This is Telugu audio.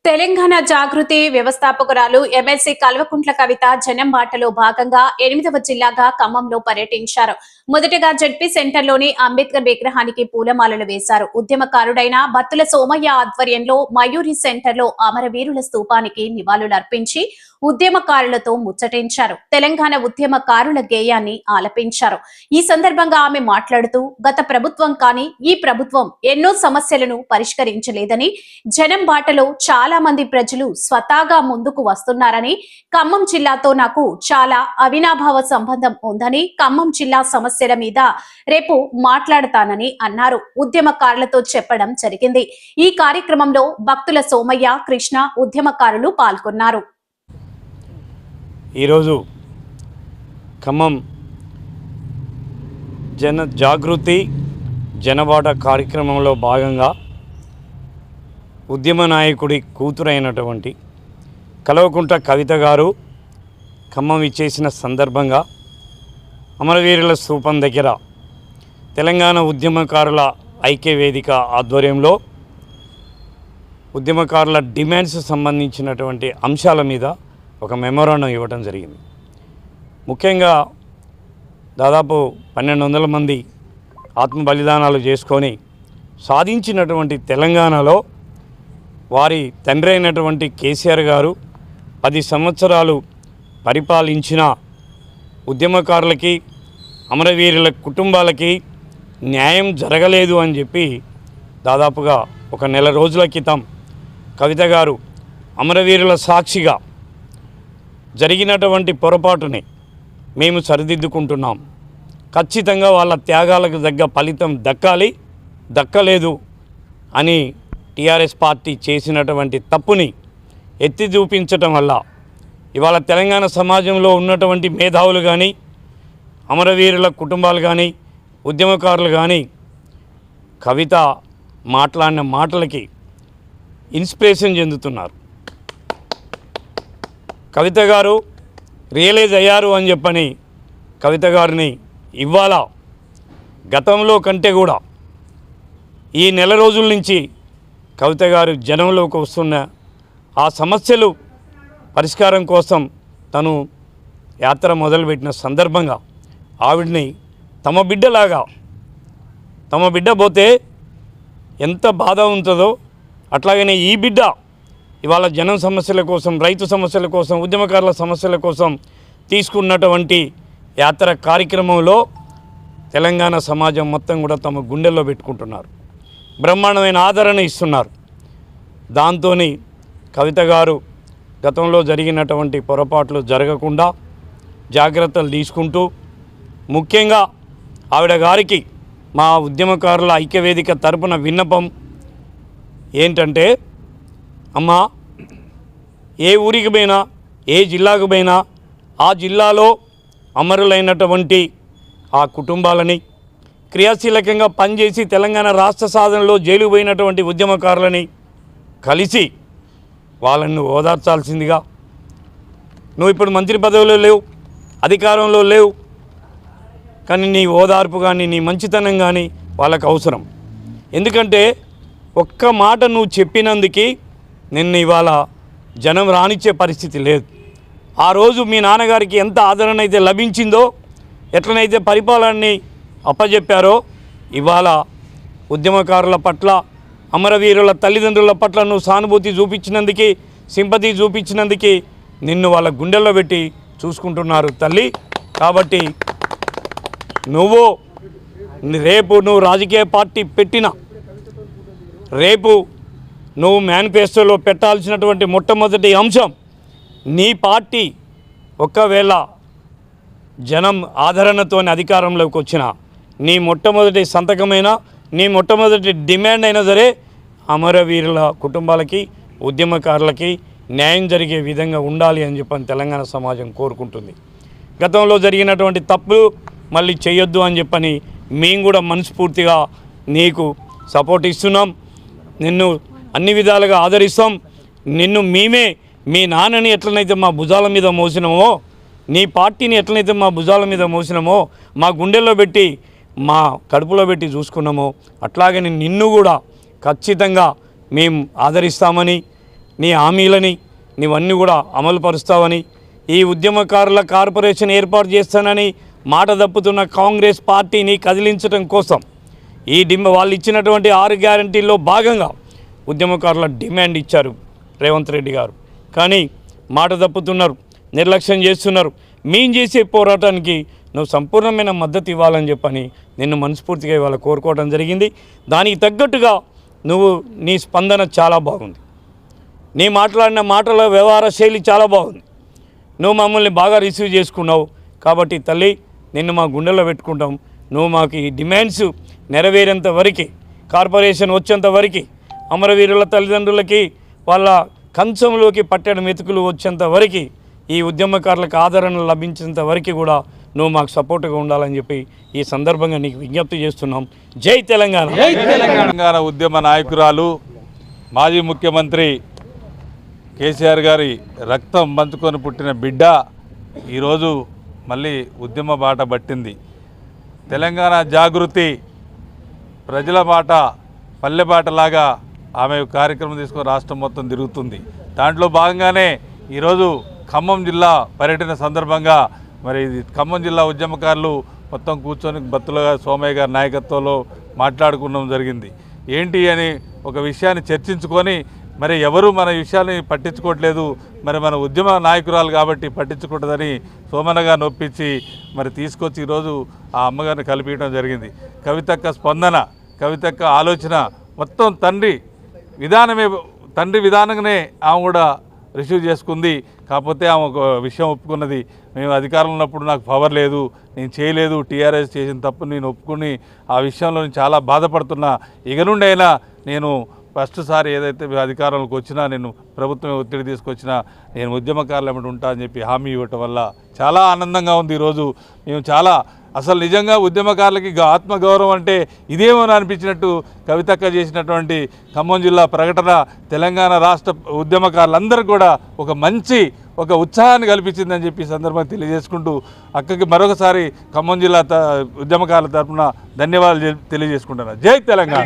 తెలంగాణ జాగృతి వ్యవస్థాపకురాలు ఎమ్మెల్సీ కల్వకుంట్ల కవిత జనం బాటలో భాగంగా 8వ జిల్లాగా ఖమ్మంలో పర్యటించారు. మొదటగా జడ్పీ సెంటర్లోని అంబేద్కర్ విగ్రహానికి పూలమాలలు వేశారు. ఉద్యమకారుడైన బత్తుల సోమయ్య ఆధ్వర్యంలో మయూరి సెంటర్లో అమరవీరుల స్తూపానికి నివాళులర్పించి ఉద్యమకారులతో ముచ్చటించారు. తెలంగాణ ఉద్యమకారుల గేయాన్ని ఆలపించారు. ఈ సందర్భంగా ఆమె మాట్లాడుతూ గత ప్రభుత్వం కానీ ఈ ప్రభుత్వం ఎన్నో సమస్యలను పరిష్కరించలేదని, జనం బాటలో చాలా మంది ప్రజలు స్వతహాగా ముందుకు వస్తున్నారని, ఖమ్మం జిల్లాతో నాకు చాలా అవినాభావ సంబంధం ఉందని, ఖమ్మం జిల్లా సమస్యల మీద రేపు మాట్లాడతానని అన్నారు. ఉద్యమకారులతో చెప్పడం జరిగింది. ఈ కార్యక్రమంలో భక్తుల సోమయ్య, కృష్ణ ఉద్యమకారులు పాల్గొన్నారు. ఈరోజు ఖమ్మం జన జాగృతి జనబాట కార్యక్రమంలో భాగంగా ఉద్యమ నాయకుడి కూతురైనటువంటి కల్వకుంట్ల కవిత గారు ఖమ్మం ఇచ్చేసిన సందర్భంగా అమరవీరుల స్తూపం దగ్గర తెలంగాణ ఉద్యమకారుల ఐక్యవేదిక ఆధ్వర్యంలో ఉద్యమకారుల డిమాండ్స్ సంబంధించినటువంటి అంశాల మీద ఒక మెమోరాండం ఇవ్వడం జరిగింది. ముఖ్యంగా దాదాపు 1200 మంది ఆత్మ బలిదానాలు చేసుకొని సాధించినటువంటి తెలంగాణలో వారి తండ్రి అయినటువంటి కేసీఆర్ గారు 10 సంవత్సరాలు పరిపాలించిన ఉద్యమకారులకి, అమరవీరుల కుటుంబాలకి న్యాయం జరగలేదు అని చెప్పి దాదాపుగా ఒక నెల రోజుల క్రితం కవిత గారు అమరవీరుల సాక్షిగా జరిగినటువంటి పొరపాటుని మేము సరిదిద్దుకుంటున్నాం, ఖచ్చితంగా వాళ్ళ త్యాగాలకు తగ్గ ఫలితం దక్కలేదు అని టీఆర్ఎస్ పార్టీ చేసినటువంటి తప్పుని ఎత్తి చూపించటం వల్ల ఇవాళ తెలంగాణ సమాజంలో ఉన్నటువంటి మేధావులు కానీ, అమరవీరుల కుటుంబాలు కానీ, ఉద్యమకారులు కానీ కవిత మాట్లాడిన మాటలకి ఇన్స్పిరేషన్ చెందుతున్నారు. కవిత గారు రియలైజ్ అయ్యారు అని చెప్పని కవిత గారిని ఇవాళ గతంలో కంటే కూడా ఈ నెల రోజుల నుంచి కవిత గారు జనంలోకి వస్తున్న ఆ సమస్యలు పరిష్కారం కోసం తను యాత్ర మొదలుపెట్టిన సందర్భంగా ఆవిడ్ని తమ బిడ్డలాగా, తమ బిడ్డ పోతే ఎంత బాధ ఉంటుందో అట్లాగనే ఈ బిడ్డ ఇవాళ జనం సమస్యల కోసం, రైతు సమస్యల కోసం, ఉద్యమకారుల సమస్యల కోసం తీసుకున్నటువంటి యాత్ర కార్యక్రమంలో తెలంగాణ సమాజం మొత్తం కూడా తమ గుండెల్లో పెట్టుకుంటున్నారు, బ్రహ్మాండమైన ఆదరణ ఇస్తున్నారు. దాంతో కవిత గారు గతంలో జరిగినటువంటి పొరపాట్లు జరగకుండా జాగ్రత్తలు తీసుకుంటూ, ముఖ్యంగా ఆవిడ గారికి మా ఉద్యమకారుల ఐక్యవేదిక తరపున విన్నపం ఏంటంటే, అమ్మా ఏ ఊరికి పోయినా, ఏ జిల్లాకు పోయినా ఆ జిల్లాలో అమరులైనటువంటి ఆ కుటుంబాలని, క్రియాశీలకంగా పనిచేసి తెలంగాణ రాష్ట్ర సాధనలో జైలు పోయినటువంటి ఉద్యమకారులని కలిసి వాళ్ళను ఓదార్చాల్సిందిగా, నువ్వు ఇప్పుడు మంత్రి పదవిలో లేవు, అధికారంలో లేవు, కానీ నీ ఓదార్పు కానీ నీ మంచితనం కానీ వాళ్ళకు అవసరం. ఎందుకంటే ఒక్క మాట నువ్వు చెప్పినందుకు నిన్ను ఇవాళ జనం రానిచ్చే పరిస్థితి లేదు. ఆ రోజు మీ నాన్నగారికి ఎంత ఆదరణ అయితే లభించిందో, ఎట్లనైతే పరిపాలనని అప్పజెప్పారో, ఇవాళ ఉద్యమకారుల పట్ల, అమరవీరుల తల్లిదండ్రుల పట్ల నువ్వు సానుభూతి చూపించినందుకు, సింపతి చూపించినందుకు నిన్ను వాళ్ళ గుండెల్లో పెట్టి చూసుకుంటున్నారు తల్లి. కాబట్టి రేపు నువ్వు రాజకీయ పార్టీ పెట్టిన, రేపు నువ్వు మేనిఫెస్టోలో పెట్టాల్సినటువంటి మొట్టమొదటి అంశం, నీ పార్టీ ఒకవేళ జనం ఆదరణతో అధికారంలోకి వచ్చిన నీ మొట్టమొదటి సంతకమైనా, నీ మొట్టమొదటి డిమాండ్ అయినా సరే అమరవీరుల కుటుంబాలకి, ఉద్యమకారులకి న్యాయం జరిగే విధంగా ఉండాలి అని చెప్పని తెలంగాణ సమాజం కోరుకుంటుంది. గతంలో జరిగినటువంటి తప్పులు మళ్ళీ చేయొద్దు అని చెప్పని మేము కూడా మనస్ఫూర్తిగా నీకు సపోర్ట్ ఇస్తున్నాం, నిన్ను అన్ని విధాలుగా ఆదరిస్తాం. నిన్ను మీ నాన్నని ఎట్లనైతే మా భుజాల మీద మోసినామో, నీ పార్టీని ఎట్లనైతే మా భుజాల మీద మోసినామో, మా గుండెల్లో పెట్టి, మా కడుపులో పెట్టి చూసుకున్నామో, అట్లాగే నిన్ను కూడా ఖచ్చితంగా మేము ఆదరిస్తామని, నీ హామీలని నీవన్నీ కూడా అమలు పరుస్తావని, ఈ ఉద్యమకారుల కార్పొరేషన్ ఏర్పాటు చేస్తానని మాట తప్పుతున్న కాంగ్రెస్ పార్టీని కదిలించడం కోసం వాళ్ళు ఇచ్చినటువంటి 6 గ్యారంటీల్లో భాగంగా ఉద్యమకారుల డిమాండ్ ఇచ్చారు రేవంత్ రెడ్డి గారు. కానీ మాట తప్పుతున్నారు, నిర్లక్ష్యం చేస్తున్నారు. మేము చేసే పోరాటానికి నువ్వు సంపూర్ణమైన మద్దతు ఇవ్వాలని చెప్పని నిన్ను మనస్ఫూర్తిగా ఇవాళ కోరుకోవడం జరిగింది. దానికి తగ్గట్టుగా నీ స్పందన చాలా బాగుంది. నీ మాట్లాడిన మాటల వ్యవహార శైలి చాలా బాగుంది. నువ్వు మమ్మల్ని బాగా రిసీవ్ చేసుకున్నావు. కాబట్టి తల్లి, నిన్ను మా గుండెల్లో పెట్టుకుంటాం. నువ్వు మాకు ఈ డిమాండ్స్ నెరవేరేంత వరకు, కార్పొరేషన్ వచ్చేంత వరకు, అమరవీరుల తల్లిదండ్రులకి వాళ్ళ కంచంలోకి పట్టెడు మెతుకులు వచ్చేంత వరకు, ఈ ఉద్యమకారులకు ఆదరణ లభించేంత వరకు కూడా నువ్వు మాకు సపోర్ట్గా ఉండాలని చెప్పి ఈ సందర్భంగా నీకు విజ్ఞప్తి చేస్తున్నాం. జై తెలంగాణ. తెలంగాణ ఉద్యమ నాయకురాలు, మాజీ ముఖ్యమంత్రి కేసీఆర్ గారి రక్తం పంచుకొని పుట్టిన బిడ్డ ఈరోజు మళ్ళీ ఉద్యమ బాట పట్టింది. తెలంగాణ జాగృతి ప్రజల బాట, పల్లె బాటలాగా ఆమె కార్యక్రమం తీసుకొని రాష్ట్రం మొత్తం తిరుగుతుంది. దాంట్లో భాగంగానే ఈరోజు ఖమ్మం జిల్లా పర్యటన సందర్భంగా మరి ఖమ్మం జిల్లా ఉద్యమకారులు మొత్తం కూర్చొని బత్తుల సోమయ్య గారి నాయకత్వంలో మాట్లాడుకోవడం జరిగింది. ఏంటి అని ఒక విషయాన్ని చర్చించుకొని, మరి ఎవరు మన విషయాన్ని పట్టించుకోవట్లేదు, మరి మన ఉద్యమ నాయకురాలు కాబట్టి పట్టించుకుంటుందని సోమన్న గారిని ఒప్పించి మరి తీసుకొచ్చి ఈరోజు ఆ అమ్మగారిని కలిపించడం జరిగింది. కవితక్క స్పందన, కవితక్క ఆలోచన మొత్తం తండ్రి విధానంగానే ఆమె కూడా రిసీవ్ చేసుకుంది. కాకపోతే ఆమె ఒక విషయం ఒప్పుకున్నది, మేము అధికారంలో ఉన్నప్పుడు నాకు పవర్ లేదు, నేను చేయలేదు, టీఆర్ఎస్ చేసిన తప్పు నేను ఒప్పుకుని ఆ విషయంలో నేను చాలా బాధపడుతున్నా. ఇక నుండి అయినా నేను ఫస్ట్ సారి ఏదైతే అధికారంలోకి వచ్చినా, నేను ప్రభుత్వం ఒత్తిడి తీసుకొచ్చినా నేను ఉద్యమకారులు ఏమిటి ఉంటా అని చెప్పి హామీ ఇవ్వటం వల్ల చాలా ఆనందంగా ఉంది. ఈరోజు మేము చాలా అసలు నిజంగా ఉద్యమకారులకి ఆత్మగౌరవం అంటే ఇదేమని అనిపించినట్టు కవితక్క చేసినటువంటి ఖమ్మం జిల్లా ప్రకటన తెలంగాణ రాష్ట్ర ఉద్యమకారులందరూ కూడా ఒక ఉత్సాహాన్ని కల్పించిందని చెప్పి సందర్భంగా తెలియజేసుకుంటూ అక్కకి మరొకసారి ఖమ్మం జిల్లా ఉద్యమకారుల తరఫున ధన్యవాదాలు తెలియజేసుకుంటున్నాను. జై తెలంగాణ.